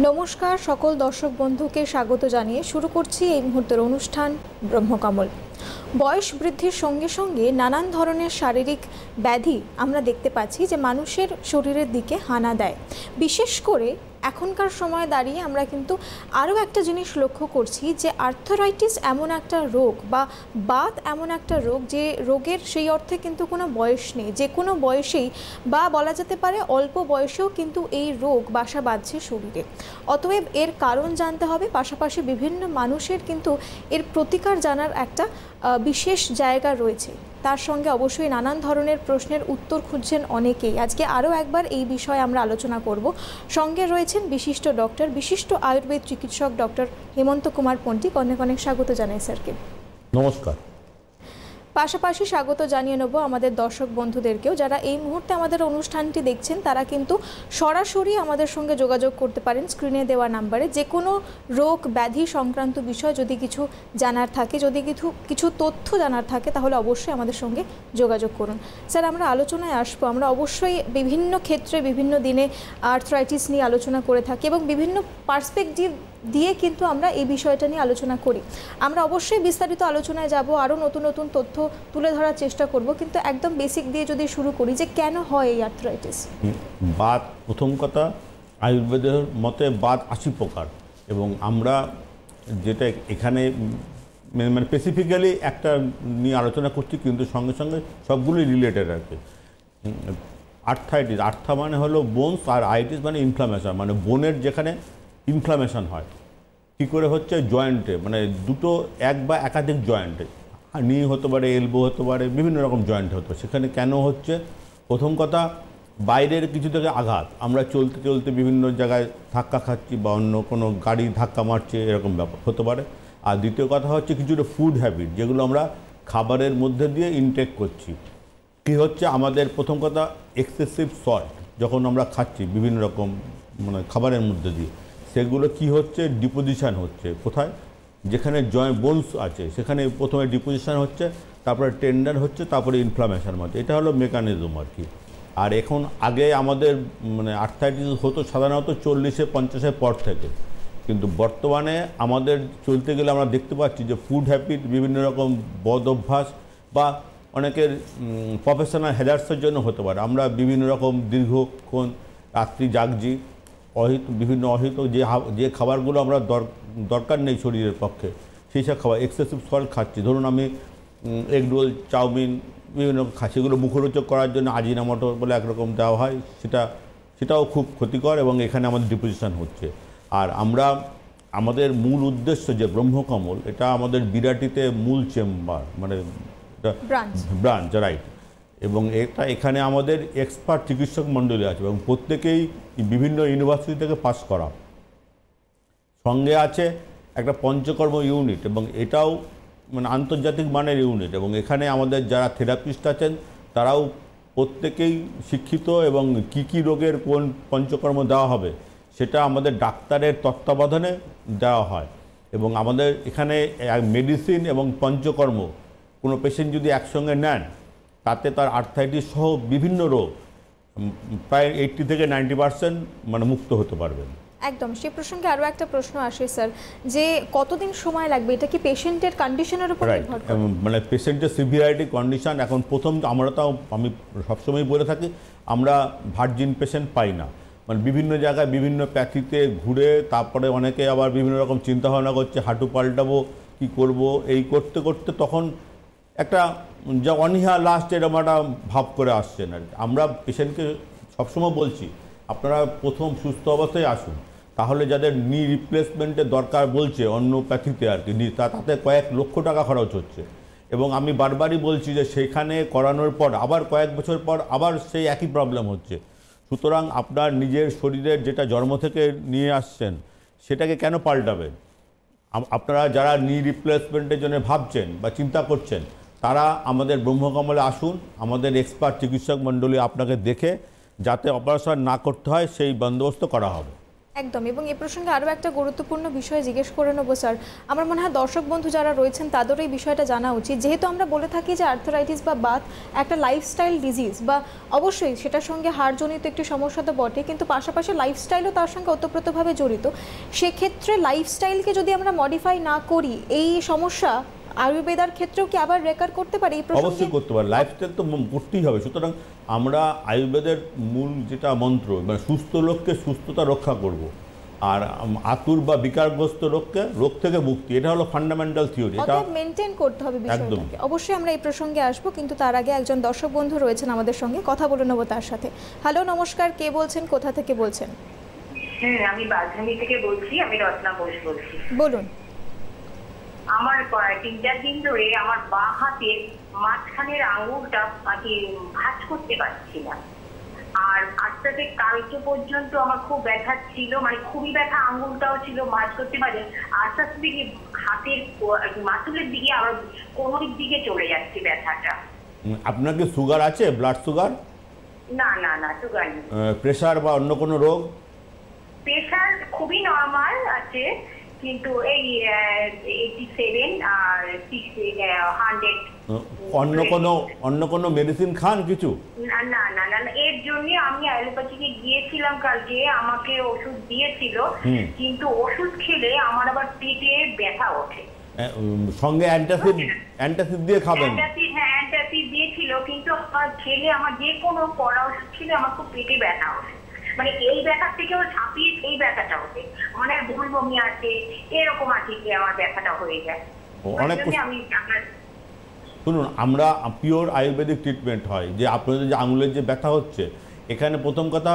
নমস্কার সকল দর্শক বন্ধুকে স্বাগত জানিয়ে শুরু করছি এই মুহূর্তের অনুষ্ঠান ব্রহ্মকমল। বয়স বৃদ্ধির সঙ্গে সঙ্গে নানান ধরনের শারীরিক ব্যাধি আমরা দেখতে পাচ্ছি যে মানুষের শরীরের দিকে হানা দেয়। বিশেষ করে এখনকার সময় দাঁড়িয়ে আমরা কিন্তু আরও একটা জিনিস লক্ষ্য করছি যে আর্থ্রাইটিস এমন একটা রোগ বা বাত এমন একটা রোগ যে রোগের সেই অর্থে কিন্তু কোনো বয়স নেই, যে কোনো বয়সেই বা বলা যেতে পারে অল্প বয়সেও কিন্তু এই রোগ বাসা বাঁধছে শরীরে। অতএব এর কারণ জানতে হবে, পাশাপাশি বিভিন্ন মানুষের কিন্তু এর প্রতিকার জানার একটা বিশেষ জায়গা রয়েছে। তার সঙ্গে অবশ্যই নানান ধরনের প্রশ্নের উত্তর খুঁজছেন অনেকেই। আজকে আরও একবার এই বিষয়ে আমরা আলোচনা করব। সঙ্গে রয়েছেন বিশিষ্ট ডক্টর, বিশিষ্ট আয়ুর্বেদ চিকিৎসক ডক্টর হেমন্ত কুমার পণ্ডিত। অনেক অনেক স্বাগত জানাই স্যারকে। নমস্কার। পাশাপাশি স্বাগত জানিয়ে নেব আমাদের দর্শক বন্ধুদেরকেও, যারা এই মুহূর্তে আমাদের অনুষ্ঠানটি দেখছেন তারা কিন্তু সরাসরি আমাদের সঙ্গে যোগাযোগ করতে পারেন স্ক্রিনে দেওয়া নাম্বারে। যে কোনো রোগ ব্যাধি সংক্রান্ত বিষয় যদি কিছু জানার থাকে, যদি কিছু তথ্য জানার থাকে, তাহলে অবশ্যই আমাদের সঙ্গে যোগাযোগ করুন। স্যার, আমরা আলোচনায় আসবো। আমরা অবশ্যই বিভিন্ন ক্ষেত্রে বিভিন্ন দিনে আর্থ্রাইটিস নিয়ে আলোচনা করে থাকি এবং বিভিন্ন পার্সপেক্টিভ দিয়ে কিন্তু আমরা এই বিষয়টা নিয়ে আলোচনা করি। আমরা অবশ্যই বিস্তারিত আলোচনায় যাব, আরও নতুন নতুন তথ্য তুলে ধরার চেষ্টা করব, কিন্তু একদম বেসিক দিয়ে যদি শুরু করি যে কেন হয় এই আর্থ্রাইটিস। বাত, প্রথম কথা, আয়ুর্বেদের মতে বাত 80 প্রকার, এবং আমরা যেটা এখানে মানে স্পেসিফিক্যালি একটা নিয়ে আলোচনা করছি, কিন্তু সঙ্গে সঙ্গে সবগুলোই রিলেটেড আর কি। আর্থ্রাইটিস, আর্থা মানে হলো বোনস, আর আইটিস মানে ইনফ্লামেশন, মানে বোনের যেখানে ইনফ্লামেশন হয়। কী করে হচ্ছে? জয়েন্টে, মানে দুটো এক বা একাধিক জয়েন্টে, নি হতে পারে, এলবো হতে পারে, বিভিন্ন রকম জয়েন্ট হতো। সেখানে কেন হচ্ছে? প্রথম কথা, বাইরের কিছু থেকে আঘাত, আমরা চলতে চলতে বিভিন্ন জায়গায় ধাক্কা খাচ্ছি বা অন্য কোনো গাড়ি ধাক্কা মারছে, এরকম ব্যাপার হতে পারে। আর দ্বিতীয় কথা হচ্ছে কিছুটা ফুড হ্যাবিট, যেগুলো আমরা খাবারের মধ্যে দিয়ে ইনটেক করছি। কী হচ্ছে? আমাদের প্রথম কথা এক্সেসিভ সল্ট যখন আমরা খাচ্ছি বিভিন্ন রকম মানে খাবারের মধ্যে দিয়ে, সেগুলো কি হচ্ছে? ডিপোজিশন হচ্ছে। কোথায়? যেখানে বোনস আছে সেখানে প্রথমে ডিপোজিশন হচ্ছে, তারপরে টেন্ডার হচ্ছে, তারপরে ইনফ্লামেশন হচ্ছে। এটা হলো মেকানিজম আর কি। আর এখন আগে আমাদের মানে আর্থ্রাইটিস হতো সাধারণত 40-50 পর থেকে, কিন্তু বর্তমানে আমাদের চলতে গেলে আমরা দেখতে পাচ্ছি যে ফুড হ্যাবিট, বিভিন্ন রকম বদ অভ্যাস বা অনেকের প্রফেশনাল হ্যাজার্সের জন্য হতে পারে। আমরা বিভিন্ন রকম দীর্ঘক্ষণ রাত্রি জাগছি, বিভিন্ন অহিত যে খাবারগুলো আমরা দরকার নেই শরীরের পক্ষে, সেই সব খাবার এক্সেসিভ সল্ট খাচ্ছি। ধরুন আমি এগ রোল, চাউমিন, বিভিন্ন রকম খাচ্ছি, সেগুলো মুখরোচক করার জন্য আজিনামোটো বলে একরকম দেওয়া হয়, সেটাও খুব ক্ষতিকর, এবং এখানে আমাদের ডিপোজিশন হচ্ছে। আর আমাদের মূল উদ্দেশ্য যে ব্রহ্মকমল, এটা আমাদের বিরাটিতে মূল চেম্বার, মানে ব্রাঞ্চ, রাইট। এবং এখানে আমাদের এক্সপার্ট চিকিৎসক মণ্ডলী আছে এবং প্রত্যেকেই বিভিন্ন ইউনিভার্সিটি থেকে পাস করা। সঙ্গে আছে একটা পঞ্চকর্ম ইউনিট, এবং এটাও মানে আন্তর্জাতিক মানের ইউনিট, এবং এখানে আমাদের যারা থেরাপিস্ট আছেন তারাও প্রত্যেকেই শিক্ষিত, এবং কি রোগের কোন পঞ্চকর্ম দেওয়া হবে সেটা আমাদের ডাক্তারের তত্ত্বাবধানে দেওয়া হয়। এবং আমাদের এখানে মেডিসিন এবং পঞ্চকর্ম কোনো পেশেন্ট যদি একসঙ্গে নেন, তাতে তার আর্থ্রাইটিস সহ বিভিন্ন রোগ প্রায় 80-90% মানে মুক্ত হতে পারবেন। একদম। সে প্রসঙ্গে আরও একটা প্রশ্ন আসে স্যার, যে কতদিন সময় লাগবে? এটা কি পেশেন্টের কন্ডিশনের উপর নির্ভর করে? মানে পেশেন্টের সিভিয়ারিটি, কন্ডিশন। এখন প্রথম আমি সবসময় বলে থাকি, আমরা ভার্জিন পেশেন্ট পাই না। মানে বিভিন্ন জায়গায় বিভিন্ন প্যাথিতে ঘুরে তারপরে অনেকে আবার বিভিন্ন রকম চিন্তাভাবনা করছে, হাঁটু পাল্টাবো, কি করব, এই করতে করতে তখন একটা যা অনীহা লাস্ট এরকম একটা ভাব করে আসছেন আর কি। আমরা পেশেন্টকে সবসময় বলছি, আপনারা প্রথম সুস্থ অবস্থায় আসুন, তাহলে যাদের নি রিপ্লেসমেন্টের দরকার বলছে অন্য প্যাথিতে আর কি, তাতে কয়েক লক্ষ টাকা খরচ হচ্ছে। এবং আমি বারবারই বলছি যে সেখানে করানোর পর আবার কয়েক বছর পর আবার সেই একই প্রবলেম হচ্ছে। সুতরাং আপনার নিজের শরীরের যেটা জন্ম থেকে নিয়ে আসছেন সেটাকে কেন পাল্টাবেন? আপনারা যারা নি রিপ্লেসমেন্টের জন্য ভাবছেন বা চিন্তা করছেন, তারা আমাদের ব্রহ্মকমলে আসুন, আমাদের এক্সপার্ট চিকিৎসক মণ্ডলী আপনাকে দেখে যাতে অপারেশন না করতে হয় সেই বন্দোবস্ত করা হবে। একদম, এবং এ প্রসঙ্গে আরও একটা গুরুত্বপূর্ণ বিষয় জিজ্ঞেস করে নেবো স্যার। আমার মনে হয় দর্শক বন্ধু যারা রয়েছেন তাদেরও এই বিষয়টা জানা উচিত, যেহেতু আমরা বলে থাকি যে আর্থ্রাইটিস বা বাত একটা লাইফস্টাইল ডিজিজ, বা অবশ্যই সেটার সঙ্গে হাড়জনিত একটি সমস্যা তো বটে, কিন্তু পাশাপাশি লাইফস্টাইলও তার সঙ্গে ওতপ্রোতভাবে জড়িত। সেক্ষেত্রে লাইফস্টাইলকে যদি আমরা মডিফাই না করি, এই সমস্যা আয়ুর্বেদার ক্ষেত্রেও কি আবার রেকার করতে পারে? এই প্রসঙ্গে অবশ্যই করতে পারে, লাইফস্টাইল তো করতেই হবে। সুতরাং আমরা আয়ুর্বেদের মূল যেটা মন্ত্র, মানে সুস্থ লোককে সুস্থতা রক্ষা করব, আর আতুর বা বিকারগ্রস্ত লোককে রোগ থেকে মুক্তি, এটা হলো ফান্ডামেন্টাল থিওরি। এটা মেনটেন করতে হবে বিষয়টাকে। অবশ্যই আমরা এই প্রসঙ্গে আসবো, কিন্তু তার আগে একজন দর্শক বন্ধু রয়েছেন আমাদের সঙ্গে, কথা বলে নেবো তার সাথে। হ্যালো, নমস্কার, কে বলছেন, কোথা থেকে বলছেন? আমি বাঘানি থেকে বলছি, আমি রত্না ঘোষ বলছি। বলুন। আমার 3-4 দিন ধরে আমার বাঁ হাতের মাঝখানের আঙুলটা ভাঁজ করতে পারছি না, আর আজ থেকে কালকে পর্যন্ত আমার খুব ব্যথা ছিল, মানে খুবই ব্যথা, আঙুলটাও ছিল, ভাঁজ করতে পারে। আস্তে আস্তে দিকে হাতের মাসুলের দিকে আবার কোমরের দিকে চলে যাচ্ছে ব্যথাটা। আপনার কি সুগার আছে, ব্লাড সুগার? না না না, সুগার নেই। প্রেশার বা অন্য কোনো রোগ? প্রেশার খুবই নরমাল আছে, কিন্তু এই 87 আর 100। অন্য কোনো মেডিসিন খান কিছু? না না না না, এর জন্য আমি অ্যালোপ্যাথিকে গিয়েছিলাম কালকে, আমাকে ওষুধ দিয়েছিল, কিন্তু ওষুধ খেলে আমার আবার পেটে ব্যথা ওঠে। সঙ্গে অ্যান্টাসিড দিয়ে খাবেন? অ্যান্টাসিড দিয়েছিল, কিন্তু খেলে আমার যে কোনো পড়া ওষুধ খেলে আমার খুব পেটে ব্যথা ওঠে, মানে এই ব্যথার থেকেও ছাপিয়ে এই ব্যথাটা ওঠে, মানে ভুল বমি আছে, এরকম আছে যে আমার ব্যথাটা হয়ে যায়। অনেক আমি আপনার শুনুন, আমরা পিওর আয়ুর্বেদিক ট্রিটমেন্ট হয়, যে আপনাদের যে আঙুলের যে ব্যথা হচ্ছে, এখানে প্রথম কথা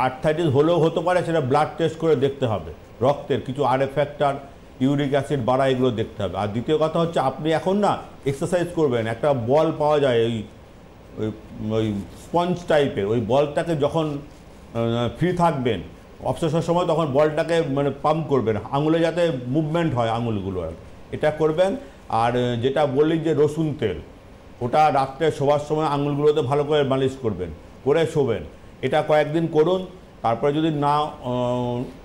আর্থ্রাইটিস হলেও হতে পারে, সেটা ব্লাড টেস্ট করে দেখতে হবে, রক্তের কিছু আরএফ ফ্যাক্টর, ইউরিক অ্যাসিড বাড়া, এগুলো দেখতে হবে। আর দ্বিতীয় কথা হচ্ছে, আপনি এখন না এক্সারসাইজ করবেন, একটা বল পাওয়া যায় ওই স্পঞ্জ টাইপের, ওই বলটাকে যখন ফ্রি থাকবেন অবসর সময়, তখন বলটাকে মানে পাম্প করবেন, আঙুলে যাতে মুভমেন্ট হয় আঙুলগুলো, এটা করবেন। আর যেটা বললি যে রসুন তেল, ওটা রাত্রে শোবার সময় আঙুলগুলোতে ভালো করে মালিশ করবেন, করে শোবেন, এটা কয়েকদিন করুন। তারপরে যদি না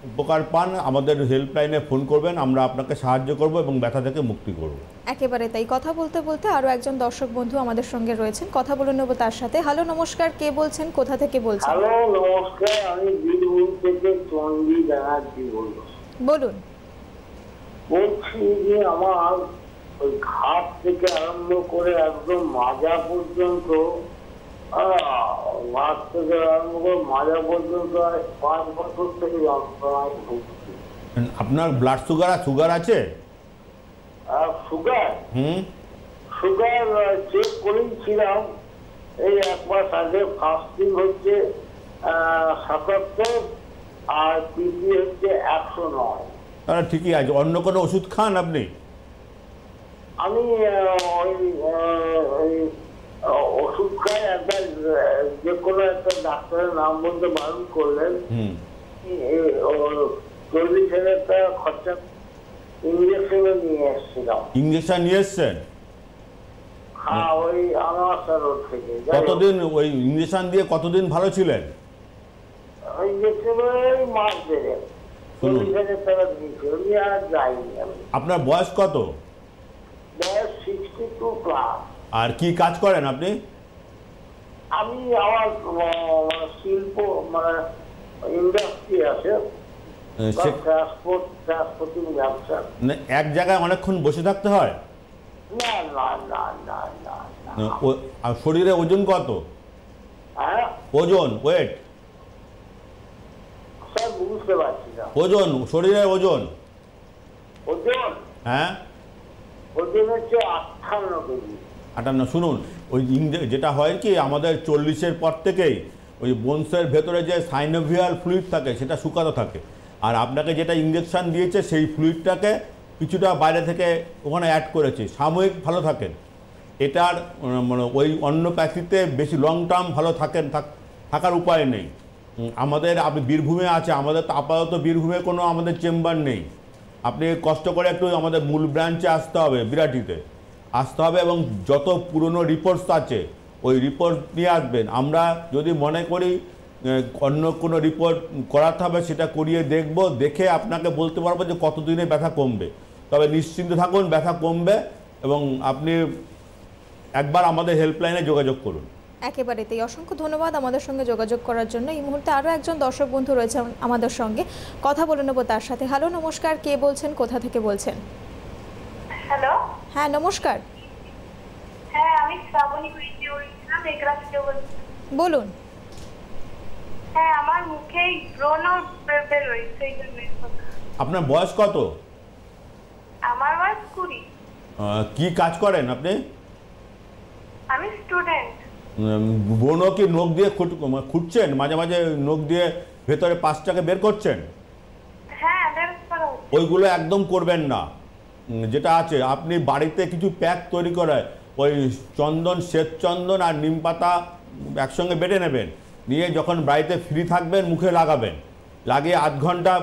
উপকার পান, আমাদের হেল্পলাইনে ফোন করবেন, আমরা আপনাকে সাহায্য করব এবং ব্যথা থেকে মুক্তি করব। একেবারে তাই। কথা বলতে বলতে আরও একজন দর্শক বন্ধু আমাদের সঙ্গে রয়েছেন, কথা বলে নেব তার সাথে। হ্যালো, নমস্কার, কে বলছেন, কোথা থেকে বলছেন? হ্যালো, নমস্কার, আমি বীরভূম থেকে চন্ডী ব্যানার্জি বলছি। বলুন। বলছি যে আমার ওই ঘাট থেকে আরম্ভ করে একদম মাজা পর্যন্ত, ঘাট থেকে আরম্ভ করে মাজা পর্যন্ত 5 বছর থেকে যন্ত্রণায় ভুগছি। আপনার ব্লাড সুগার আছে? সুগার চেক করেছিলাম এই 1 মাস আগে। ফাস্টিং হচ্ছে 77 আর পিপি হচ্ছে 109। তাহলে ঠিকই আছে। অন্য কোনো ওষুধ খান আপনি? আমি ওষুধ খাই, একবার যে কোনো একটা ডাক্তারের নাম বলতে বারণ করলেন, 40,000 টাকা খরচা ইঞ্জেকশনে নিয়ে এসেছিলাম। ইঞ্জেকশন নিয়ে এসছেন? হ্যাঁ, ওই আনোয়ার রোড থেকে। কতদিন ওই ইঞ্জেকশন দিয়ে কতদিন ভালো ছিলেন? ইঞ্জেকশনে মাস দেবে, 40,000 টাকা দিয়েছি, আমি আর যাইনি। আপনার বয়স কত? বয়স 62 প্লাস। আর কি কাজ করেন আপনি? আমি আমার শিল্প, মানে ইন্ডাস্ট্রি আছে, ট্রান্সপোর্টিং ব্যবসা। এক জায়গায় অনেকক্ষণ বসে থাকতে হয়? না না না না না। আর শরীরে ওজন কত? হ্যাঁ, ওজন, ওয়েট? স্যার বুঝতে পারছি না। ওজন, শরীরের ওজন? ওজন? হ্যাঁ, ওজন হচ্ছে 58 কেজি। 58। শুনুন, ওই যেটা হয় কি, আমাদের 40-এর পর থেকেই ওই বোনসের ভেতরে যে সাইনোভিয়াল ফ্লুইড থাকে সেটা শুকাতে থাকে, আর আপনাকে যেটা ইঞ্জেকশন দিয়েছে সেই ফ্লুইডটাকে কিছুটা বাইরে থেকে ওখানে অ্যাড করেছে, সাময়িক ভালো থাকেন। এটার মানে ওই অন্য প্যাথিতে বেশি লং টার্ম ভালো থাকার উপায় নেই। আমাদের আপনি বীরভূমে আছে, আমাদের তো আপাতত বীরভূমে কোনো আমাদের চেম্বার নেই। আপনি কষ্ট করে একটু আমাদের মূল ব্রাঞ্চে আসতে হবে, বিরাটিতে আসতে হবে, এবং যত পুরনো রিপোর্টস আছে ওই রিপোর্ট নিয়ে আসবেন। আমরা যদি মনে করি অন্য কোনো রিপোর্ট করাতে হবে, সেটা করিয়ে দেখব, দেখে আপনাকে বলতে পারবো যে কতদিনে ব্যথা কমবে। তবে নিশ্চিন্ত থাকুন, ব্যথা কমবে এবং আপনি একবার আমাদের হেল্পলাইনে যোগাযোগ করুন। একেবারে তাই। অসংখ্য ধন্যবাদ আমাদের সঙ্গে যোগাযোগ করার জন্য। এই মুহূর্তে আরও একজন দর্শক বন্ধু রয়েছে আমাদের সঙ্গে, কথা বলে নেবো তার সাথে। হ্যালো, নমস্কার, কে বলছেন, কোথা থেকে বলছেন? হ্যালো, হ্যাঁ নমস্কার, হ্যাঁ আমি শ্রাবণী ভিডিও বলছিলাম, এগরা থেকে বলছি। বলুন। হ্যাঁ, আমার মুখে ব্রণ বের হয়েছে, এই জন্য। আপনার বয়স কত? আমার বয়স 20। কি কাজ করেন আপনি? আমি স্টুডেন্ট। ব্রণ কি নখ দিয়ে খুঁটছেন? মাঝে মাঝে নখ দিয়ে ভেতরে পাঁচটাকে বের করছেন? হ্যাঁ, বের করা হচ্ছে। ওইগুলো একদম করবেন না। যেটা আছে, আপনি বাড়িতে কিছু প্যাক তৈরি করে ওই চন্দন, শ্বেত চন্দন আর নিম পাতা একসঙ্গে বেটে নেবেন, নিয়ে যখন বাড়িতে ফ্রি থাকবেন মুখে লাগাবেন, লাগিয়ে আধ ঘন্টা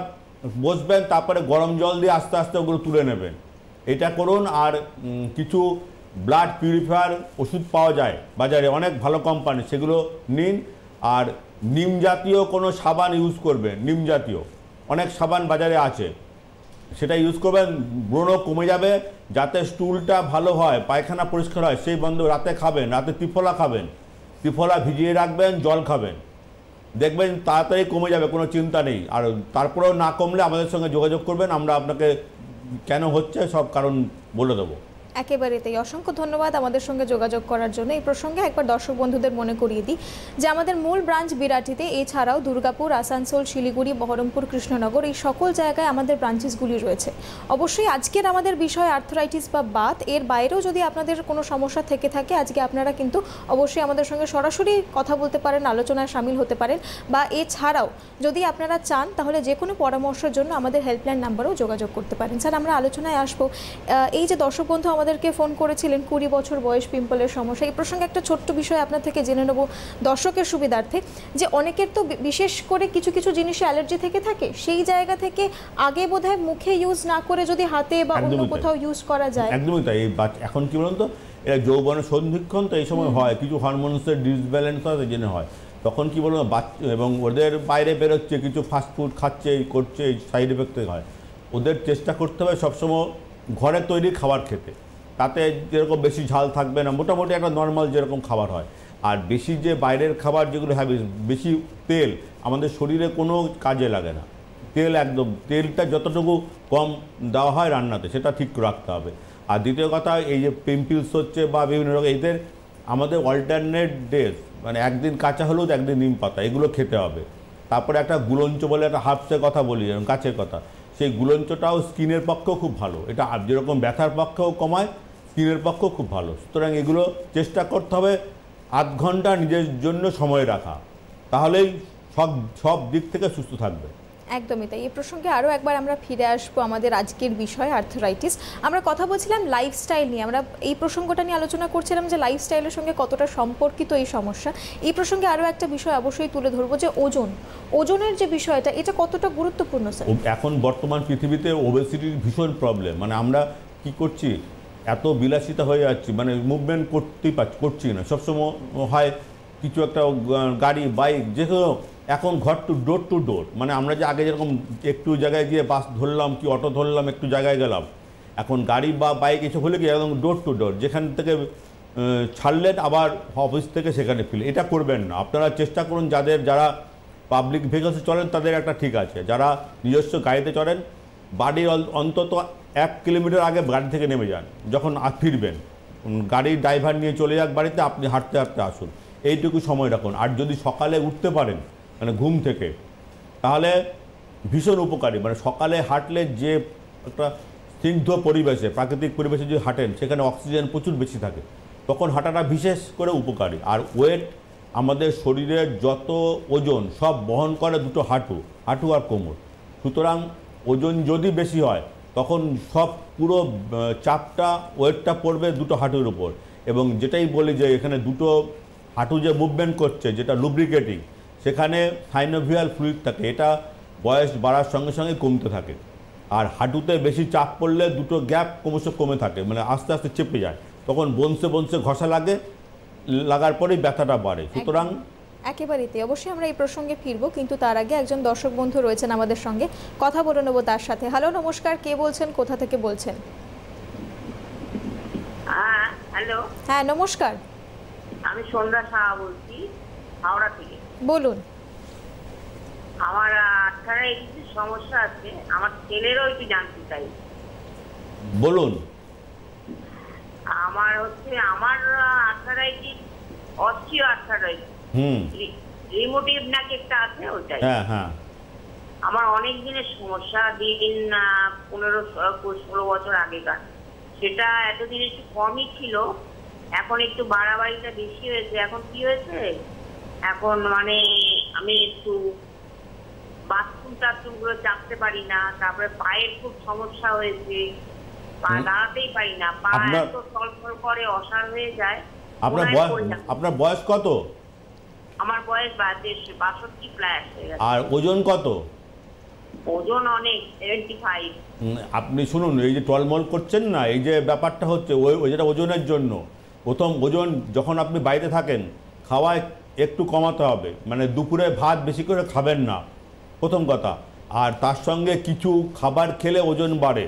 বসবেন, তারপরে গরম জল দিয়ে আস্তে আস্তে ওগুলো তুলে নেবেন। এটা করুন। আর কিছু ব্লাড পিউরিফায়ার ওষুধ পাওয়া যায় বাজারে, অনেক ভালো কোম্পানি, সেগুলো নিন। আর নিম জাতীয় কোনো সাবান ইউজ করবেন, নিম জাতীয় অনেক সাবান বাজারে আছে, সেটা ইউজ করবেন, ব্রণ কমে যাবে। যাতে স্টুলটা ভালো হয়, পায়খানা পরিষ্কার হয়, সেই বন্ধ রাতে খাবেন, রাতে ত্রিফলা খাবেন, ত্রিফলা ভিজিয়ে রাখবেন, জল খাবেন, দেখবেন তাড়াতাড়ি কমে যাবে, কোনো চিন্তা নেই। আর তারপরেও না কমলে আমাদের সঙ্গে যোগাযোগ করবেন, আমরা আপনাকে কেন হচ্ছে সব কারণ বলে দেবো। একেবারে তাই। অসংখ্য ধন্যবাদ আমাদের সঙ্গে যোগাযোগ করার জন্য। এই প্রসঙ্গে একবার দর্শক বন্ধুদের মনে করিয়ে দিই যে আমাদের মূল ব্রাঞ্চ বিরাটিতে, এছাড়াও দুর্গাপুর, আসানসোল, শিলিগুড়ি, বহরমপুর, কৃষ্ণনগর, এই সকল জায়গায় আমাদের ব্রাঞ্চেসগুলি রয়েছে। অবশ্যই আজকের আমাদের বিষয় আর্থ্রাইটিস বা বাত, এর বাইরেও যদি আপনাদের কোনো সমস্যা থেকে থাকে, আজকে আপনারা কিন্তু অবশ্যই আমাদের সঙ্গে সরাসরি কথা বলতে পারেন, আলোচনায় সামিল হতে পারেন, বা এছাড়াও যদি আপনারা চান তাহলে যে কোনো পরামর্শের জন্য আমাদের হেল্পলাইন নাম্বারেও যোগাযোগ করতে পারেন। স্যার, আমরা আলোচনায় আসবো। এই যে দর্শক বন্ধু আমাদেরকে ফোন করেছিলেন, 20 বছর বয়স, পিম্পলের সমস্যা, এই প্রসঙ্গে একটা ছোট্ট বিষয় আপনার থেকে জেনে নেব দর্শকের সুবিধার্থে, যে অনেকের তো বিশেষ করে কিছু কিছু জিনিসে অ্যালার্জি থেকে থাকে, সেই জায়গা থেকে আগে বোধহয় মুখে ইউজ না করে যদি হাতে বা অন্য কোথাও ইউজ করা যায়। একদমই তাই। এই এখন কি বলুন তো, এরা যৌবনের সন্ধিক্ষণ, তো এই সময় হয় কিছু হরমোনসের ডিসব্যালেন্স হয়, সেই জন্য হয়। তখন কি বলুন, বাচ্চা এবং ওদের বাইরে বেরোচ্ছে, কিছু ফাস্টফুড খাচ্ছে, এই করছে, এই সাইড এফেক্ট হয়। ওদের চেষ্টা করতে হবে সবসময় ঘরে তৈরি খাবার খেতে, তাতে যেরকম বেশি ঝাল থাকবে না, মোটামুটি একটা নর্মাল যেরকম খাবার হয়। আর বেশি যে বাইরের খাবার যেগুলো হ্যাবিস, বেশি তেল আমাদের শরীরে কোনো কাজে লাগে না। তেল একদম, তেলটা যতটুকু কম দেওয়া হয় রান্নাতে, সেটা ঠিক রাখতে হবে। আর দ্বিতীয় কথা, এই যে পিম্পলস হচ্ছে বা বিভিন্ন রকম, এদের আমাদের অল্টারনেট ডেজ, মানে একদিন কাঁচা হলুদ, একদিন নিম পাতা, এগুলো খেতে হবে। তারপরে একটা গুলঞ্চ বলে একটা হার্বসের কথা বলি, গাছের কথা, সেই গুলঞ্চটাও স্কিনের পক্ষেও খুব ভালো। এটা যেরকম ব্যথার পক্ষেও কমায়, স্কিনের পক্ষেও খুব ভালো। সুতরাং এগুলো চেষ্টা করতে হবে আধ ঘন্টা নিজের জন্য সময় রাখা, তাহলেই সব দিক থেকে সুস্থ থাকবে। একদমই তাই। এই প্রসঙ্গে আরও একবার আমরা ফিরে আসবো আমাদের আজকের বিষয় আর্থ্রাইটিস। আমরা কথা বলছিলাম লাইফস্টাইল নিয়ে, আমরা এই প্রসঙ্গটা নিয়ে আলোচনা করছিলাম যে লাইফস্টাইলের সঙ্গে কতটা সম্পর্কিত এই সমস্যা। এই প্রসঙ্গে আরও একটা বিষয় অবশ্যই তুলে ধরবো, যে ওজনের যে বিষয়টা, এটা কতটা গুরুত্বপূর্ণ স্যার? এখন বর্তমান পৃথিবীতে ওবেসিটির ভীষণ প্রবলেম। মানে আমরা কি করছি, এত বিলাসিতা হয়ে যাচ্ছি, মানে মুভমেন্ট করছি না। সবসময় হয় কিছু একটা গাড়ি, বাইক, যেগুলো এখন ডোর টু ডোর, মানে আমরা যে আগে যেরকম একটু জায়গায় গিয়ে বাস ধরলাম কি অটো ধরলাম, একটু জায়গায় গেলাম, এখন গাড়ি বা বাইক এসব হলে কি একদম ডোর টু ডোর, যেখান থেকে ছাড়লেন আবার অফিস থেকে সেখানে ফিরে। এটা করবেন না। আপনারা চেষ্টা করুন, যারা পাবলিক ভেহিকলসে চলেন তাদের একটা ঠিক আছে, যারা নিজস্ব গাড়িতে চলেন, বাড়ির অন্তত 1 কিলোমিটার আগে গাড়ি থেকে নেমে যান। যখন ফিরবেন, গাড়ির ড্রাইভার নিয়ে চলে যাক বাড়িতে, আপনি হাঁটতে হাঁটতে আসুন, এইটুকু সময় রাখুন। আর যদি সকালে উঠতে পারেন, মানে ঘুম থেকে, তাহলে ভীষণ উপকারী। মানে সকালে হাঁটলে যে একটা স্নিগ্ধ পরিবেশে, প্রাকৃতিক পরিবেশে যদি হাঁটেন, সেখানে অক্সিজেন প্রচুর বেশি থাকে, তখন হাঁটাটা বিশেষ করে উপকারী। আর ওয়েট, আমাদের শরীরের যত ওজন সব বহন করে দুটো হাঁটু আর কোমর। সুতরাং ওজন যদি বেশি হয়, তখন সব পুরো চাপটা, ওয়েটটা পড়বে দুটো হাঁটুর উপর। এবং যেটাই বলি যে এখানে দুটো হাঁটু যে মুভমেন্ট করছে, যেটা লুব্রিকেটিং, সেখানে সাইনোভিয়াল ফ্লুইড থাকে, এটা বয়স বাড়ার সঙ্গে সঙ্গে কমতে থাকে। আর হাঁটুতে বেশি চাপ পড়লে দুটো গ্যাপ ক্রমশ কমে থাকে, মানে আস্তে আস্তে চেপে যায়, তখন বনসে ঘষা লাগার পরেই ব্যথাটা বাড়ে। সুতরাং একেবারেই তাই। অবশ্যই আমরা এই প্রসঙ্গে ফিরবো, কিন্তু তার আগে একজন দর্শক বন্ধু রয়েছেন আমাদের সঙ্গে, কথা বলে নেবো তার সাথে। হ্যালো, নমস্কার, কে বলছেন, কোথা থেকে বলছেন? হ্যালো, হ্যাঁ নমস্কার, আমি সন্ধ্যা সাহা বলছি, হাওড়া থেকে। বলুন। আমার 18 একটু সমস্যা আছে, আমার ছেলেরও একটু জানতে চাই। বলুন। আমার 18 অস্টিও আর্থারাইটিস, রিমোটিভ নাকি একটা আছে, ওটাই। হ্যাঁ হ্যাঁ, আমার অনেক দিনের সমস্যা, 15-16 বছর আগেকার। সেটা এতদিন একটু কমই ছিল, এখন একটু বাড়াবাড়িটা বেশি হয়েছে। এখন কি হয়েছে, এখন মানে আমি একটু বাথরুম টাথরুম গুলো চাপতে পারি না, তারপরে পায়ের খুব সমস্যা হয়েছে, পা দাঁড়াতেই পারি না, পা এত সলসল করে, অসাড় হয়ে যায়। আপনার বয়স কত? আমার বয়স 62 প্লাস হয়ে গেছে। আর ওজন কত? ওজন অনেক, 75। আপনি শুনুন, এই যে টলমল করছেন না, এই যে ব্যাপারটা হচ্ছে ওই যেটা ওজনের জন্য। প্রথম ওজন, যখন আপনি বাইরে থাকেন, খাওয়ায় একটু কমাতে হবে, মানে দুপুরে ভাত বেশি করে খাবেন না, প্রথম কথা। আর তার সঙ্গে কিছু খাবার খেলে ওজন বাড়ে,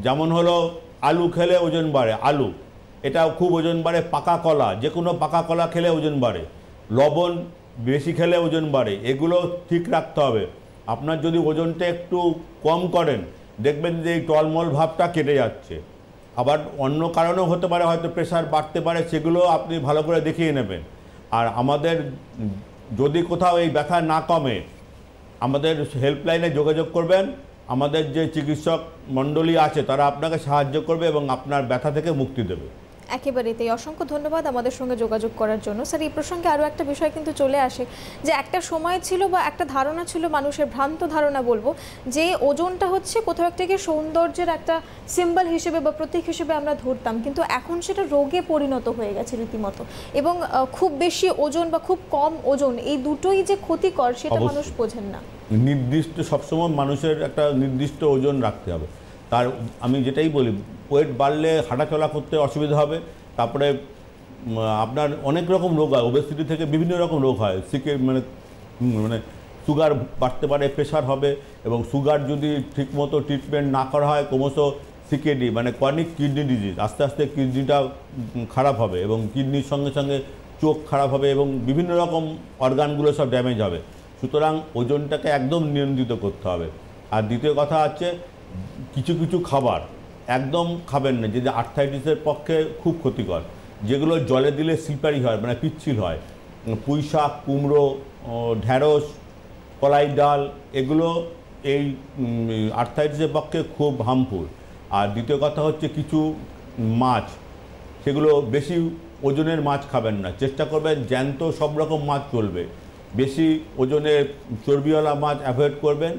যেমন হলো আলু খেলে ওজন বাড়ে, আলু এটাও খুব ওজন বাড়ে। পাকা কলা, যে কোনো পাকা কলা খেলে ওজন বাড়ে। লবণ বেশি খেলে ওজন বাড়ে, এগুলো ঠিক রাখতে হবে। আপনার যদি ওজনটা একটু কম করেন, দেখবেন যে এই টলমল ভাবটা কেটে যাচ্ছে। আবার অন্য কারণেও হতে পারে, হয়তো প্রেশার বাড়তে পারে, সেগুলো আপনি ভালো করে দেখিয়ে নেবেন। আর আমাদের যদি কোথাও এই ব্যথা না কমে, আমাদের হেল্পলাইনে যোগাযোগ করবেন। আমাদের যে চিকিৎসক মণ্ডলী আছে, তারা আপনাকে সাহায্য করবে এবং আপনার ব্যথা থেকে মুক্তি দেবে। একেবারেই তাই। অসংখ্য ধন্যবাদ আমাদের সঙ্গে যোগাযোগ করার জন্য। স্যার, এই প্রসঙ্গে আরও একটা বিষয় কিন্তু চলে আসে, যে একটা সময় ছিল বা একটা ধারণা ছিল, মানুষের ভ্রান্ত ধারণা বলবো, যে ওজনটা হচ্ছে কোথাও একটা সৌন্দর্যের একটা সিম্বল হিসেবে বা প্রতীক হিসেবে আমরা ধরতাম, কিন্তু এখন সেটা রোগে পরিণত হয়ে গেছে রীতিমতো। এবং খুব বেশি ওজন বা খুব কম ওজন, এই দুটোই যে ক্ষতিকর সেটা মানুষ বোঝেন না। নির্দিষ্ট সবসময় মানুষের একটা নির্দিষ্ট ওজন রাখতে হবে। তার আমি যেটাই বলি, ওয়েট বাড়লে হাঁটাচলা করতে অসুবিধা হবে। তারপরে আপনার অনেক রকম রোগ হয়, ওবেসিটি থেকে বিভিন্ন রকম রোগ হয়। মানে সুগার বাড়তে পারে, প্রেশার হবে, এবং সুগার যদি ঠিকমতো ট্রিটমেন্ট না করা হয়, ক্রমশ সিকেডি মানে ক্রনিক কিডনি ডিজিজ, আস্তে আস্তে কিডনিটা খারাপ হবে, এবং কিডনির সঙ্গে সঙ্গে চোখ খারাপ হবে, এবং বিভিন্ন রকম অর্গানগুলো সব ড্যামেজ হবে। সুতরাং ওজনটাকে একদম নিয়ন্ত্রিত করতে হবে। আর দ্বিতীয় কথা হচ্ছে, কিছু কিছু খাবার একদম খাবেন না, যেটা আর্থ্রাইটিসের পক্ষে খুব ক্ষতিকর, যেগুলো জলে দিলে স্লিপারি হয়, মানে পিচ্ছিল হয়। পুঁই শাক, কুমড়ো, ঢ্যাঁড়স, কলাই ডাল, এগুলো এই আর্থ্রাইটিসের পক্ষে খুব হার্মফুল। আর দ্বিতীয় কথা হচ্ছে, কিছু মাছ, সেগুলো বেশি ওজনের মাছ খাবেন না, চেষ্টা করবেন জ্যান্ত সব রকম মাছ চলবে, বেশি ওজনের চর্বিওয়ালা মাছ অ্যাভয়েড করবেন।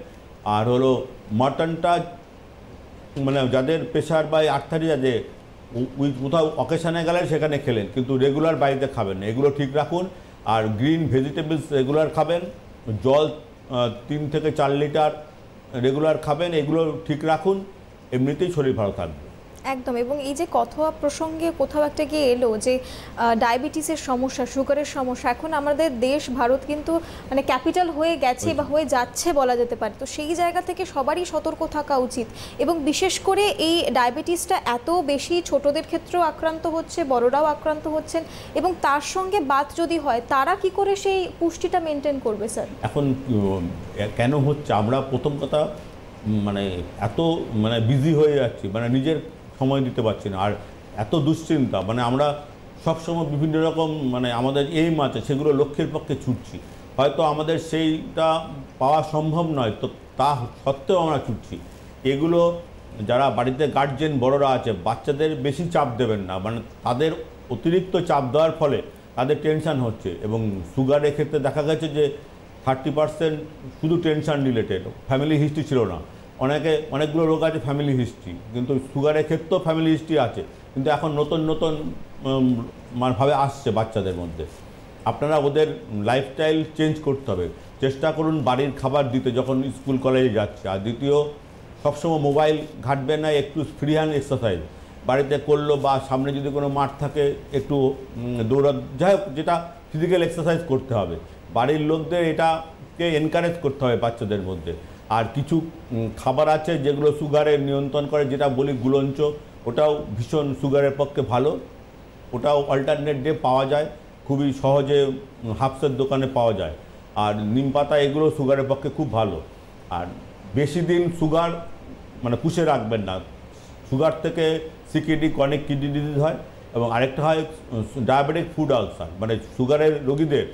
আর হলো মাটনটা, মানে যাদের প্রেশার বা আর্থারিটিস আছে, কোথাও অকেশানে গেলেন সেখানে খেলেন, কিন্তু রেগুলার বাড়িতে খাবেন না, এগুলো ঠিক রাখুন। আর গ্রিন ভেজিটেবলস রেগুলার খাবেন, জল 3 থেকে 4 লিটার রেগুলার খাবেন, এগুলো ঠিক রাখুন, এমনিতেই শরীর ভালো থাকবে। একদম। এবং এই যে কথা প্রসঙ্গে কোথাও একটা গিয়ে এলো যে ডায়াবেটিসের সমস্যা, সুগারের সমস্যা, এখন আমাদের দেশ ভারত কিন্তু মানে ক্যাপিটাল হয়ে গেছে বা হয়ে যাচ্ছে বলা যেতে পারে। তো সেই জায়গা থেকে সবারই সতর্ক থাকা উচিত, এবং বিশেষ করে এই ডায়াবেটিসটা এত বেশি ছোটদের ক্ষেত্রেও আক্রান্ত হচ্ছে, বড়রাও আক্রান্ত হচ্ছেন, এবং তার সঙ্গে বাত যদি হয়, তারা কি করে সেই পুষ্টিটা মেনটেন করবে স্যার? এখন কেন হচ্ছে, আমরা প্রথম কথা মানে এত মানে বিজি হয়ে যাচ্ছি, মানে নিজের সময় দিতে পারছি না, আর এত দুশ্চিন্তা, মানে আমরা সবসময় বিভিন্ন রকম মানে আমাদের এইম আছে, সেগুলো লক্ষ্যের পক্ষে ছুটছি, হয়তো আমাদের সেইটা পাওয়া সম্ভব নয়, তো তা সত্ত্বেও আমরা ছুটছি। এগুলো যারা বাড়িতে গার্জেন বড়রা আছে, বাচ্চাদের বেশি চাপ দেবেন না, মানে তাদের অতিরিক্ত চাপ দেওয়ার ফলে তাদের টেনশান হচ্ছে। এবং সুগারের ক্ষেত্রে দেখা গেছে যে 30% শুধু টেনশান রিলেটেড, ফ্যামিলি হিস্ট্রি ছিল না। অনেকগুলো রোগ আছে ফ্যামিলি হিস্ট্রি, কিন্তু সুগারের ক্ষেত্রেও ফ্যামিলি হিস্ট্রি আছে, কিন্তু এখন নতুন নতুন ভাবে আসছে বাচ্চাদের মধ্যে। আপনারা ওদের লাইফস্টাইল চেঞ্জ করতে হবে, চেষ্টা করুন বাড়ির খাবার দিতে যখন স্কুল কলেজে যাচ্ছে। আর দ্বিতীয়, সবসময় মোবাইল ঘাঁটবেন না, একটু ফ্রি হ্যান্ড এক্সারসাইজ বাড়িতে করলো, বা সামনে যদি কোনো মাঠ থাকে একটু দৌড়া, যাই হোক, যেটা ফিজিক্যাল এক্সারসাইজ করতে হবে, বাড়ির লোকদের এটাকে এনকারেজ করতে হবে বাচ্চাদের মধ্যে। আর কিছু খাবার আছে যেগুলো সুগারের নিয়ন্ত্রণ করে, যেটা বলি গুলঞ্চ, ওটাও ভীষণ সুগারের পক্ষে ভালো। ওটাও অল্টারনেট ডে পাওয়া যায়, খুবই সহজে হাফসের দোকানে পাওয়া যায়। আর নিম পাতা এগুলো সুগারের পক্ষে খুব ভালো। আর বেশি দিন সুগার মানে পুষে রাখবেন না, সুগার থেকে সিকিডি ক্রনিক কিডনি ডিজিজ হয়। এবং আরেকটা হয় ডায়াবেটিক ফুড আলসার, মানে সুগারের রোগীদের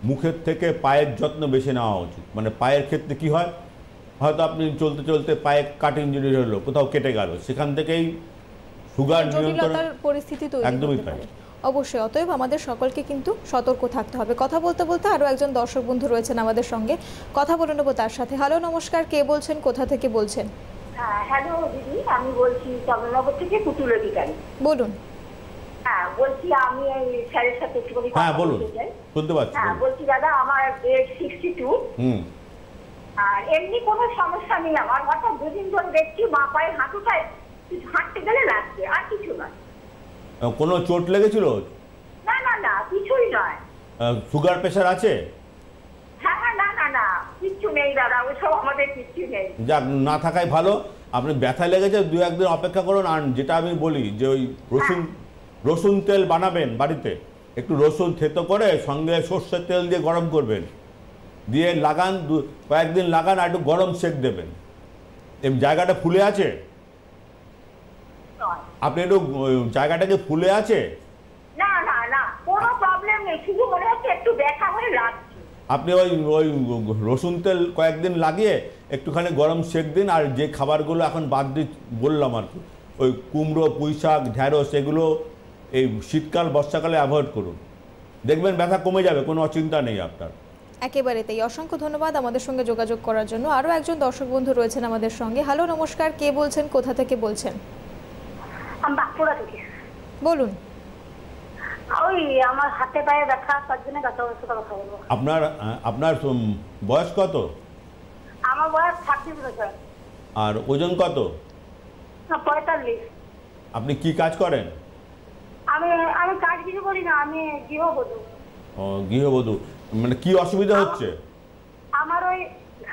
মুখের থেকে পায়ের যত্ন বেশি নেওয়া উচিত। মানে পায়ের ক্ষেত্রে কি হয়, হয়তো আপনি চলতে চলতে পায়ে কাট ইঞ্জুরি হলো, কোথাও কেটে গেল, সেখান থেকেই সুগার নিয়ন্ত্রণের পরিস্থিতি তৈরি একদমই হতে তাই। পারে। অবশ্যই, অতএব আমাদের সকলকে কিন্তু সতর্ক থাকতে হবে। কথা বলতে বলতে আরও একজন দর্শক বন্ধু রয়েছেন আমাদের সঙ্গে, কথা বলে নেবো তার সাথে। হ্যালো, নমস্কার, কে বলছেন, কোথা থেকে বলছেন? হ্যালো দিদি, আমি বলছি চন্দ্রনগর থেকে পুতুল অধিকারী। বলুন। হ্যাঁ, বলছি আমি এই স্যারের সাথে একটুখানি হ্যাঁ কথা বলুন, বলতে চাই। শুনতে পাচ্ছি। হ্যাঁ, বলছি দাদা, আমার এজ 62। আর এমনি কোনো সমস্যা নেই আমার, হঠাৎ দুদিন ধরে দেখছি মা পায়ে হাঁটুটায় হাঁটতে গেলে লাগছে, আর কিছু নয়। কোনো চোট লেগেছিল? না না না, কিছুই নয়। সুগার প্রেশার আছে? হ্যাঁ হ্যাঁ, না না না, কিচ্ছু নেই দাদা, ওইসব আমাদের কিচ্ছু নেই। যাক, না থাকাই ভালো। আপনি ব্যথা লেগেছে, 2-1 দিন অপেক্ষা করুন। আর যেটা আমি বলি যে ওই রসুন তেল বানাবেন বাড়িতে, একটু রসুন থেতো করে সঙ্গে সর্ষের তেল দিয়ে গরম করবেন, দিয়ে লাগান, কয়েকদিন লাগান, আর একটু গরম সেক দেবেন। এই জায়গাটা ফুলে আছে, আপনি একটু জায়গাটাকে ফুলে আছে? না না না, কোনো প্রবলেম নেই, শুধু মনে হচ্ছে একটু ব্যথা হয়ে লাগছে। আপনি ওই ওই রসুন তেল কয়েকদিন লাগিয়ে একটুখানি গরম সেক দিন। আর যে খাবারগুলো এখন বাদ দিয়ে বললাম আর কি, ওই কুমড়ো, পুঁই শাক, ঢ্যাঁড়স, এগুলো এই শীতকাল বর্ষাকালে অ্যাভয়েড করুন, দেখবেন ব্যথা কমে যাবে, কোনো অচিন্তা নেই আপনার। একেবারে তাই। অসংখ্য ধন্যবাদ আমাদের সঙ্গে যোগাযোগ করার জন্য। আরও একজন দর্শক বন্ধু রয়েছেন আমাদের সঙ্গে। হ্যালো, নমস্কার, কে বলছেন, কোথা থেকে বলছেন? আমি বাঁকুড়া থেকে। বলুন। ওই আমার হাতে পায়ে ব্যথা, তার জন্য ডাক্তারের সাথে কথা বলবো। আপনার বয়স কত? আমার বয়স 36 বছর। আর ওজন কত? 45। আপনি কি কাজ করেন? আমি কাজ কিছু করি না, আমি গৃহবধূ। গৃহবধূ, মানে কি অসুবিধা হচ্ছে? আমার ওই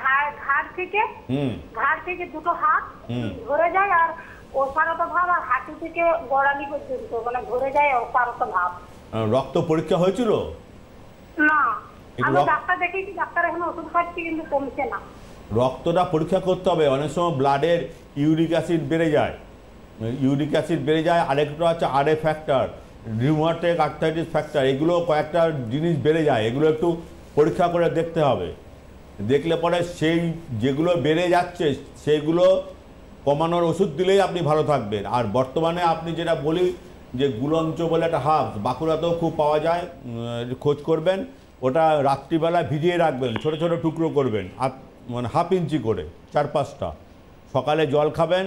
ঘাড় থেকে দুটো হাত ধরে যায়, আর ওসারত ভাব, আর হাঁটু থেকে গোড়ালি পর্যন্ত মানে ধরে যায় ওসারত ভাব। রক্ত পরীক্ষা হয়েছিল? না, আমি ডাক্তার দেখিয়েছি, ডাক্তার এখন ওষুধ খাচ্ছি, কিন্তু কমছে না। রক্তটা পরীক্ষা করতে হবে। অনেক সময় ব্লাডের ইউরিক অ্যাসিড বেড়ে যায়। আরেকটা আছে RA factor, rheumatic arthritis factor, এগুলো কয়েকটা জিনিস বেড়ে যায়, এগুলো একটু পরীক্ষা করে দেখতে হবে। দেখলে পরে সেই যেগুলো বেড়ে যাচ্ছে সেইগুলো কমানোর ওষুধ দিলেই আপনি ভালো থাকবেন। আর বর্তমানে আপনি যেটা বলি যে গুলঞ্চ বলে একটা হার্বস, বাঁকুড়াতেও খুব পাওয়া যায়, খোঁজ করবেন। ওটা রাত্রিবেলা ভিজিয়ে রাখবেন, ছোট ছোট টুকরো করবেন, মানে 1/2 ইঞ্চি করে 4-5টা। সকালে জল খাবেন,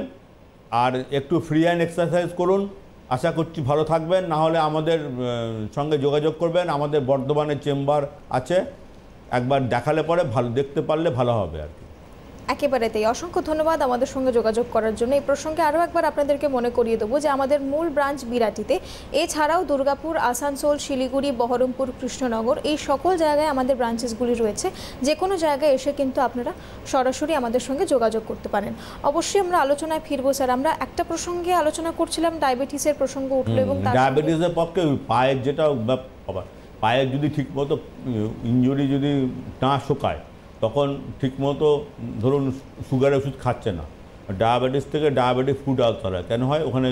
আর একটু ফ্রি হ্যান্ড এক্সারসাইজ করুন। আশা করছি ভালো থাকবেন। না হলে আমাদের সঙ্গে যোগাযোগ করবেন, আমাদের বর্ধমানে চেম্বার আছে, একবার দেখালে পরে ভালো, দেখতে পারলে ভালো হবে আর কি। একেবারে তাই। অসংখ্য ধন্যবাদ আমাদের সঙ্গে যোগাযোগ করার জন্য। এই প্রসঙ্গে আরও একবার আপনাদেরকে মনে করিয়ে দেবো যে আমাদের মূল ব্রাঞ্চ বিরাটিতে, এছাড়াও দুর্গাপুর, আসানসোল, শিলিগুড়ি, বহরমপুর, কৃষ্ণনগর, এই সকল জায়গায় আমাদের ব্রাঞ্চেসগুলি রয়েছে। যে কোনো জায়গায় এসে কিন্তু আপনারা সরাসরি আমাদের সঙ্গে যোগাযোগ করতে পারেন। অবশ্যই আমরা আলোচনায় ফিরবো স্যার। আমরা একটা প্রসঙ্গে আলোচনা করছিলাম, ডায়াবেটিসের প্রসঙ্গ উঠলো, এবং ডায়াবেটিসের পক্ষে পায়ের যেটা পায়ের যদি ঠিকমতো ইনজুরি যদি না শোকায়, তখন ঠিকমতো ধরুন সুগারের ওষুধ খাচ্ছে না, ডায়াবেটিস থেকে ডায়াবেটিক ফুড আলসার হয়। কেন হয়? ওখানে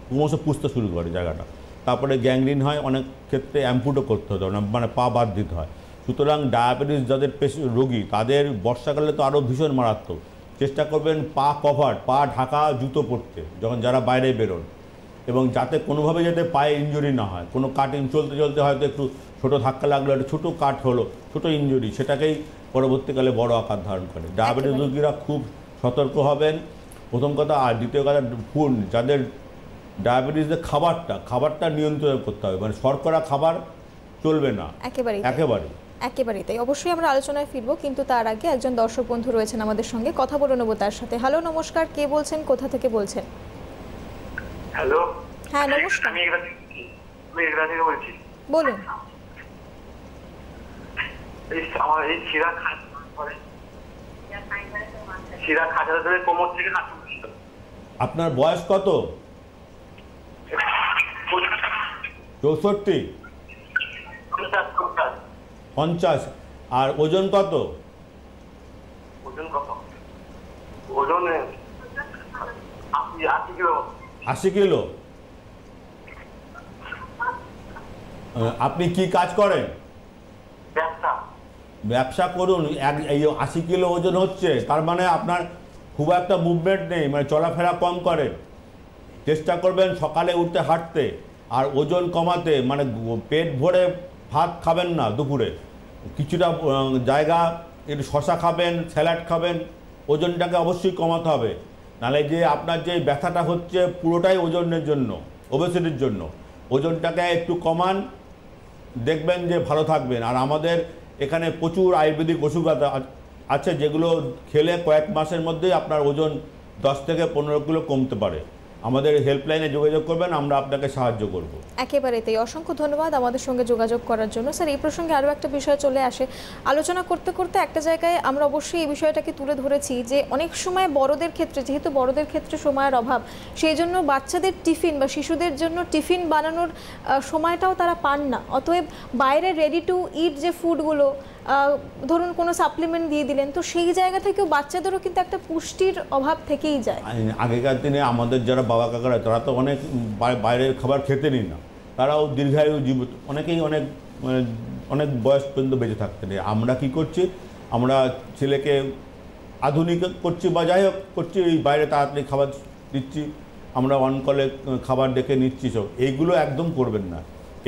ক্রমশ পুষতে শুরু করে জায়গাটা, তারপরে গ্যাংগ্রিন হয়, অনেক ক্ষেত্রে অ্যাম্পুটও করতে হতো না, মানে পা বাদ দিতে হয়। সুতরাং ডায়াবেটিস যাদের রোগী, তাদের বর্ষাকালে তো আরও ভীষণ মারাত্মক। চেষ্টা করবেন পা কভার, পা ঢাকা জুতো পরতে যখন যারা বাইরে বেরোন, এবং যাতে কোনোভাবে যাতে পায়ে ইনজুরি না হয়। কোনো কাটিং চলতে চলতে হয়তো একটু ছোটো ধাক্কা লাগলো, একটা ছোটো কাট হলো, ছোটো ইনজুরি, সেটাকেই পরবর্তীকালে বড় আকার ধারণ করে। ডায়াবেটিস রোগীরা খুব সতর্ক হবেন, প্রথম কথা। আর দ্বিতীয় কথা, ফুড, যাদের ডায়াবেটিসের খাবারটা নিয়ন্ত্রণ করতে হবে, মানে শর্করা খাবার চলবে না একেবারেই তাই। অবশ্যই আমরা আলোচনায় ফিরবো, কিন্তু তার আগে একজন দর্শক বন্ধু রয়েছেন আমাদের সঙ্গে, কথা বলে নেবো তার সাথে। হ্যালো, নমস্কার, কে বলছেন, কোথা থেকে বলছেন? হ্যালো। হ্যাঁ, নমস্কার। আমি এগরা থেকে বলছি। বলুন। আমার এই শিরা খাঁচা ধরে কোমর থেকে হাঁটু পর্যন্ত। আপনার বয়স কত? 64? 50? আর ওজন কত? ওজন কত? ওজন 80 কিলো। 80 কিলো? আপনি কি কাজ করেন? ব্যবসা করুন। এই 80 কিলো ওজন হচ্ছে, তার মানে আপনার খুব একটা মুভমেন্ট নেই, মানে চলাফেরা কম করেন। চেষ্টা করবেন সকালে উঠতে হাঁটতে আর ওজন কমাতে, মানে পেট ভরে ভাত খাবেন না দুপুরে, কিছুটা জায়গা একটু শশা খাবেন, স্যালাড খাবেন, ওজনটাকে অবশ্যই কমাতে হবে। নাহলে যে আপনার যে ব্যথাটা হচ্ছে পুরোটাই ওজনের জন্য, ওবেসিটির জন্য। ওজনটাকে একটু কমান, দেখবেন যে ভালো থাকবেন। আর আমাদের এখানে প্রচুর আয়ুর্বেদিক ওষুধ আছে যেগুলো খেলে কয়েক মাসের মধ্যেই আপনার ওজন 10 থেকে 15 কিলো কমতে পারে। আমাদের হেল্পলাইনে যোগাযোগ করবেন, আমরা আপনাকে সাহায্য করব। একেবারে তাই। অসংখ্য ধন্যবাদ আমাদের সঙ্গে যোগাযোগ করার জন্য। স্যার, এই প্রসঙ্গে আরও একটা বিষয় চলে আসে। আলোচনা করতে করতে একটা জায়গায় আমরা অবশ্যই এই বিষয়টাকে তুলে ধরেছি যে অনেক সময় বড়দের ক্ষেত্রে, যেহেতু বড়দের ক্ষেত্রে সময়ের অভাব, সেই জন্য বাচ্চাদের টিফিন বা শিশুদের জন্য টিফিন বানানোর সময়টাও তারা পান না। অতএব বাইরে রেডি টু ইট যে ফুডগুলো, ধরুন কোনো সাপ্লিমেন্ট দিয়ে দিলেন, তো সেই জায়গা থেকেও বাচ্চাদেরও কিন্তু একটা পুষ্টির অভাব থেকেই যায়। আগেকার দিনে আমাদের যারা বাবা কাকারা, তারা তো অনেক বাইরের খাবার খেতেনই না, তারাও দীর্ঘায়ু জীবিত, অনেকেই অনেক বয়স পর্যন্ত বেঁচে থাকতেন। আমরা কি করছি, আমরা ছেলেকে আধুনিক করছি বা যাই হোক করছি, এই বাইরে তাড়াতাড়ি খাবার দিচ্ছি, আমরা অন কলে খাবার ডেকে নিচ্ছি, সব এইগুলো একদম করবেন না।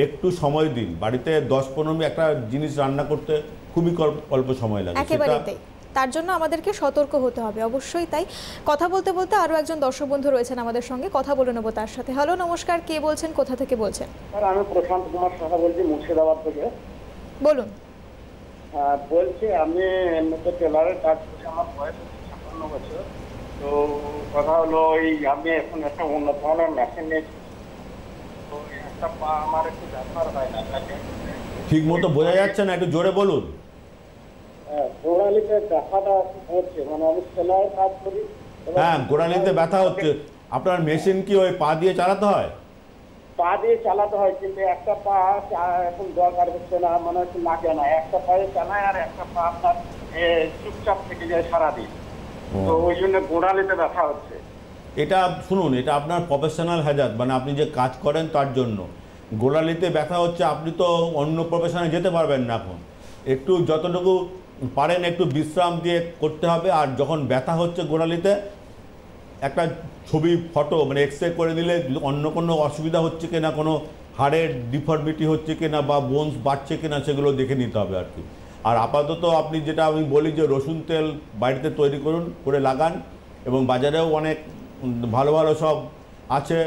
একটু সময় দিন। বাড়িতে 10-15 মিনিট একটা জিনিস রান্না করতে খুবই অল্প সময় লাগে। একেবারেই তাই। তার জন্য আমাদেরকে সতর্ক হতে হবে, অবশ্যই তাই। কথা বলতে বলতে আরও একজন দর্শক বন্ধু রয়েছেন আমাদের সঙ্গে, কথা বলে নেবো তার সাথে। হ্যালো, নমস্কার, কে বলছেন, কোথা থেকে বলছেন? স্যার, আমি প্রশান্ত কুমার সাহা বলছি, মুর্শিদাবাদ থেকে। বলুন। বলছি, আমি এমনিতে টেলারের কাজ করছি, আমার বয়স 56 বছর। তো কথা হলো, আমি এখন একটা উন্নত ধরনের মেশিন নিয়েছি, তো একটা পা আমার একটু ব্যবহার হয় না। ঠিক মতো বোঝা যাচ্ছে না, একটু জোরে বলুন। গোড়ালিতে ব্যথাটা হচ্ছে, মানে আমি সেলাইয়ের কাজ করি। হ্যাঁ, গোড়ালিতে ব্যথা হচ্ছে। আপনার মেশিন কি ওই পা দিয়ে চালাতে হয়? পা দিয়ে চালাতে হয়, কিন্তু একটা পা এখন দরকার হচ্ছে না, মনে হচ্ছে লাগে না। একটা পায়ে চালায় আর একটা পা আপনার চুপচাপ থেকে যায় সারাদিন, তো ওই জন্য গোড়ালিতে ব্যথা হচ্ছে। এটা শুনুন, এটা আপনার প্রফেশনাল হ্যাজার্ড, মানে আপনি যে কাজ করেন তার জন্য গোড়ালিতে ব্যথা হচ্ছে। আপনি তো অন্য প্রফেশনে যেতে পারবেন না এখন। একটু যতটুকু পারেন একটু বিশ্রাম দিয়ে করতে হবে। আর যখন ব্যথা হচ্ছে গোড়ালিতে, একটা ছবি ফটো মানে এক্সরে করে দিলে অন্য কোনো অসুবিধা হচ্ছে কিনা, কোনো হাড়ের ডিফর্মিটি হচ্ছে কিনা বা বোনস বাড়ছে কিনা, সেগুলো দেখে নিতে হবে আর কি। আর আপাতত আপনি যেটা আমি বলি যে রসুন তেল বাড়িতে তৈরি করুন, করে লাগান, এবং বাজারেও অনেক ভালো ভালো সব আছে,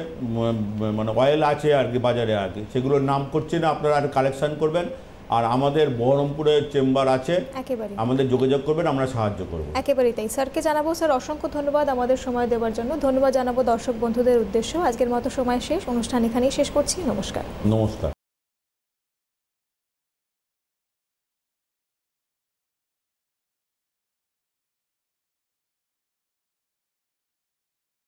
মানে অয়েল আছে আর কি বাজারে আর কি, সেগুলোর নাম করছি না, আপনারা আর কালেকশান করবেন। আর আমাদের বহরমপুরের চেম্বার আছে, আমাদের যোগাযোগ করবেন, আমরা সাহায্য করব। একেবারেই তাই। স্যারকে জানাবো, স্যার অসংখ্য ধন্যবাদ আমাদের সময় দেওয়ার জন্য। ধন্যবাদ জানাবো দর্শক বন্ধুদের উদ্দেশ্য। আজকের মতো সময় শেষ, অনুষ্ঠান এখানেই শেষ করছি। নমস্কার। নমস্কার।